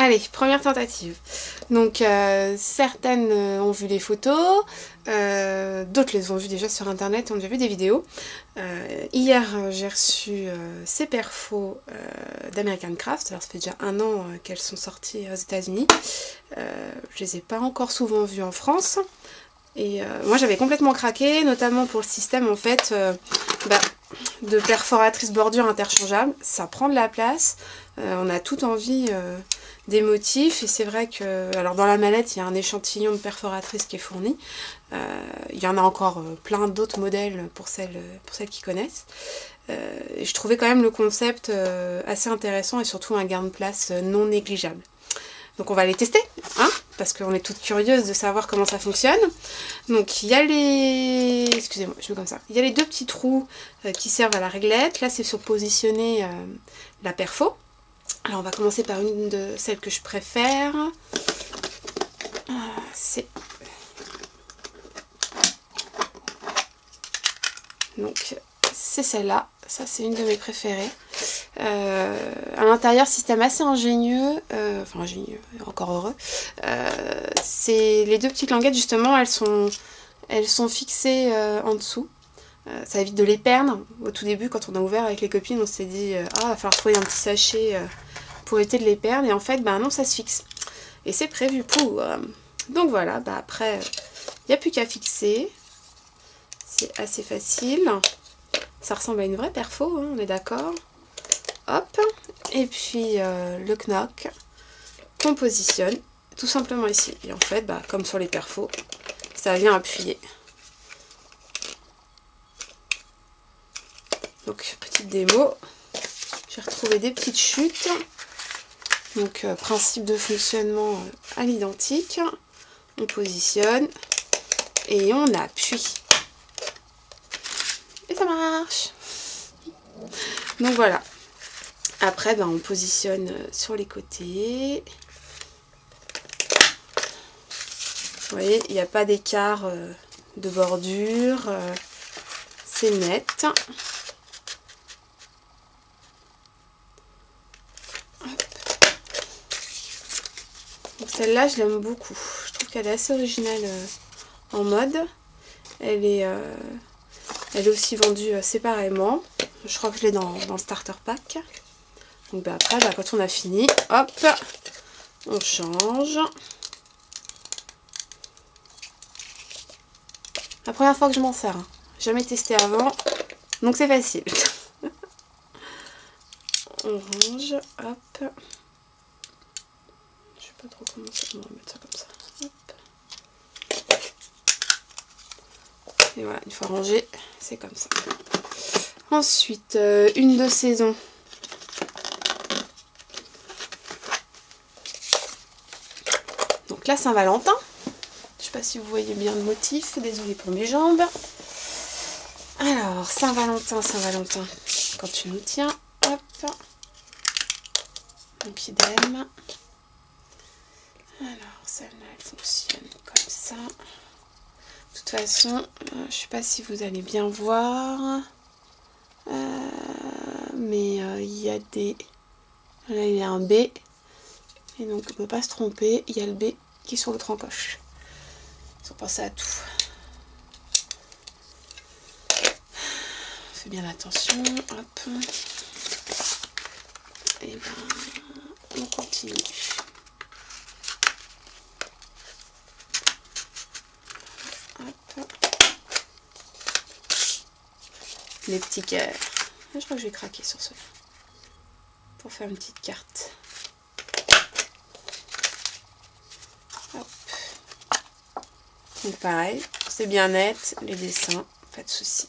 Allez, première tentative. Donc certaines ont vu les photos, d'autres les ont vues déjà sur internet, ont déjà vu des vidéos. Hier j'ai reçu ces perfos d'American Craft. Alors ça fait déjà 1 an qu'elles sont sorties aux États-Unis. Je les ai pas encore souvent vues en France. Et moi j'avais complètement craqué, notamment pour le système en fait de perforatrice bordure interchangeable. Ça prend de la place, on a toute envie des motifs, et c'est vrai que, alors dans la mallette il y a un échantillon de perforatrice qui est fourni, il y en a encore plein d'autres modèles pour celles qui connaissent, et je trouvais quand même le concept assez intéressant et surtout un gain de place non négligeable. Donc on va les tester, hein, parce qu'on est toutes curieuses de savoir comment ça fonctionne. Donc il y a les... Excusez-moi, je mets comme ça. Il y a les 2 petits trous qui servent à la réglette. Là c'est sur positionner la perfo. Alors on va commencer par une de celles que je préfère. C'est celle-là. Ça c'est une de mes préférées. À l'intérieur, système assez ingénieux, enfin ingénieux, encore heureux. C'est les 2 petites languettes justement, elles sont fixées en dessous. Ça évite de les perdre. Au tout début, quand on a ouvert avec les copines, on s'est dit ah, il va falloir trouver un petit sachet pour éviter de les perdre. Et en fait, non, ça se fixe. Et c'est prévu pour. Donc voilà, après, il n'y a plus qu'à fixer. C'est assez facile. Ça ressemble à une vraie perfo, hein, on est d'accord. Hop, et puis le knock qu'on positionne tout simplement ici. Et en fait, comme sur les perfos, ça vient appuyer. Donc, petite démo. J'ai retrouvé des petites chutes. Donc, principe de fonctionnement à l'identique. On positionne et on appuie. Et ça marche. Donc voilà. Après, on positionne sur les côtés. Vous voyez, il n'y a pas d'écart de bordure. C'est net. Donc celle-là, je l'aime beaucoup. Je trouve qu'elle est assez originale en mode. Elle est aussi vendue séparément. Je crois que je l'ai dans le starter pack. Donc après, quand on a fini, hop, on change. La première fois que je m'en sers, hein. Jamais testé avant, donc c'est facile. On range, hop. Je sais pas trop comment ça, on va mettre ça comme ça. Hop. Et voilà, une fois rangé, c'est comme ça. Ensuite, une de saison. Donc là, Saint-Valentin. Je sais pas si vous voyez bien le motif. Désolée pour mes jambes. Alors, Saint-Valentin, Saint-Valentin. Quand tu nous tiens, hop. Donc idem. Alors, celle-là, elle fonctionne comme ça. De toute façon, je sais pas si vous allez bien voir. Mais il y a des... Là, il y a un B. Et donc, on ne peut pas se tromper. Il y a le B qui est sur l'autre encoche. Ils ont pensé à tout. On fait bien attention. Hop. Et on continue. Hop. Les petits cœurs. Je crois que je vais craquer sur cela. Pour faire une petite carte. Hop. Donc pareil, c'est bien net, les dessins, pas de souci.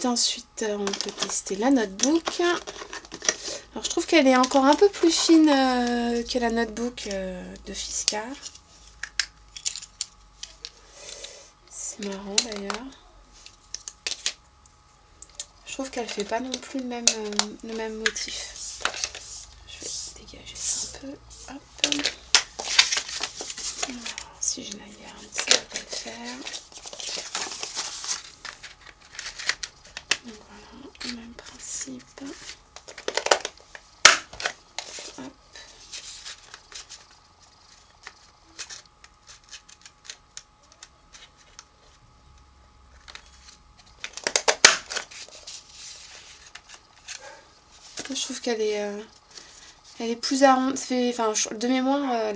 Ensuite, on peut tester la notebook. Alors, je trouve qu'elle est encore un peu plus fine que la notebook de Fiskars. C'est marrant d'ailleurs. Je trouve qu'elle fait pas non plus le même motif. Je vais dégager ça un peu. Hop. Alors, si je la garde, ça va pas le faire. Donc voilà, même principe. Hop. Je trouve qu'elle est plus arrondie. Enfin, de mémoire,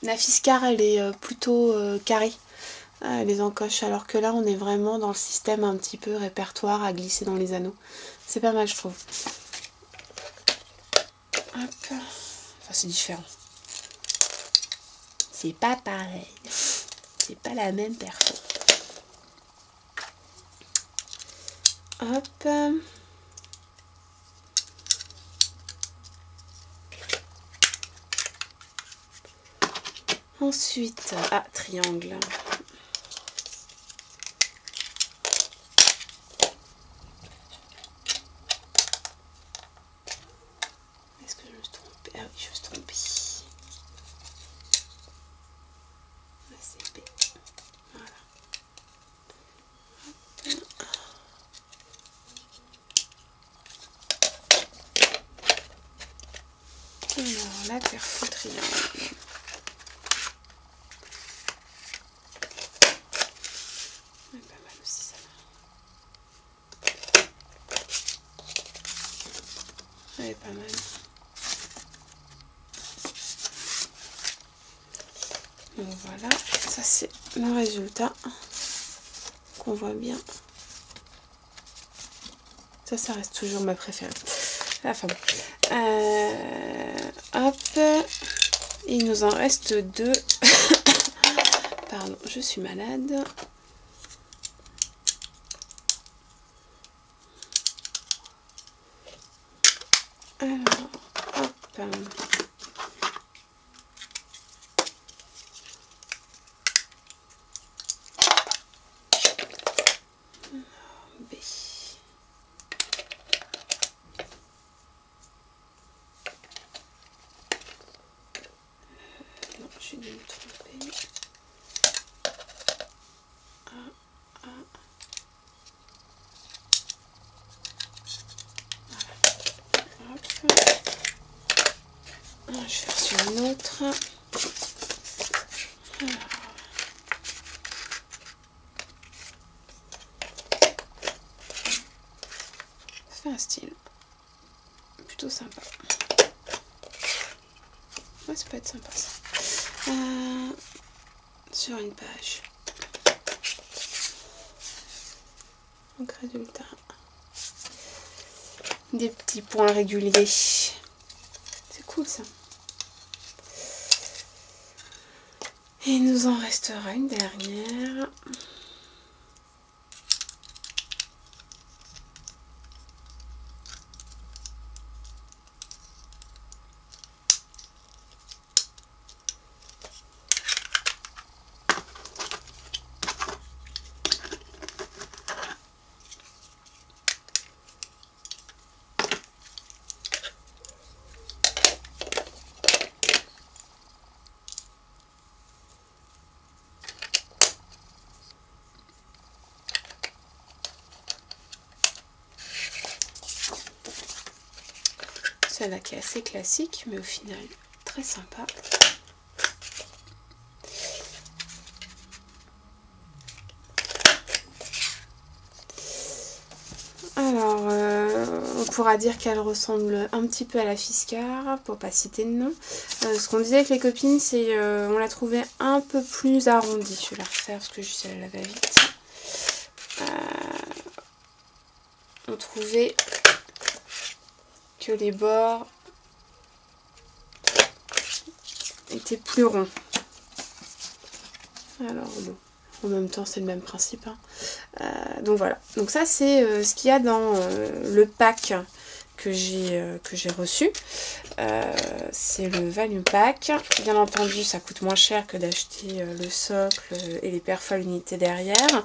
la Fiskars, elle est plutôt carrée. Les encoches, alors que là, on est vraiment dans le système un petit peu répertoire à glisser dans les anneaux. C'est pas mal, je trouve. Hop. Enfin, c'est différent. C'est pas pareil. C'est pas la même perso. Hop. Ensuite, triangle. Est-ce que je me suis trompée? Ah oui, je me suis trompée. C'est B. Voilà. Alors, la perfo triangle. Elle est pas mal. Donc voilà, ça c'est le résultat qu'on voit bien. Ça reste toujours ma préférée. Enfin bon. Hop. Il nous en reste 2. Pardon, je suis malade. Alors, hop. B. Non, j'ai dû me tromper. Je vais faire sur une autre. Alors. Ça fait un style plutôt sympa. Ouais, ça peut être sympa ça. Sur une page. Donc résultat. Des petits points réguliers. C'est cool ça. Et il nous en restera une dernière. Celle-là qui est assez classique, mais au final très sympa. Alors, on pourra dire qu'elle ressemble un petit peu à la Fiskars, pour pas citer de nom. Ce qu'on disait avec les copines, c'est on l'a trouvée un peu plus arrondie. Je vais la refaire parce que elle va vite. On trouvait que les bords étaient plus ronds. Alors bon, en même temps c'est le même principe. Donc voilà, donc ça c'est ce qu'il y a dans le pack que j'ai reçu. C'est le Value Pack. Bien entendu, ça coûte moins cher que d'acheter le socle et les perfs à l'unité derrière.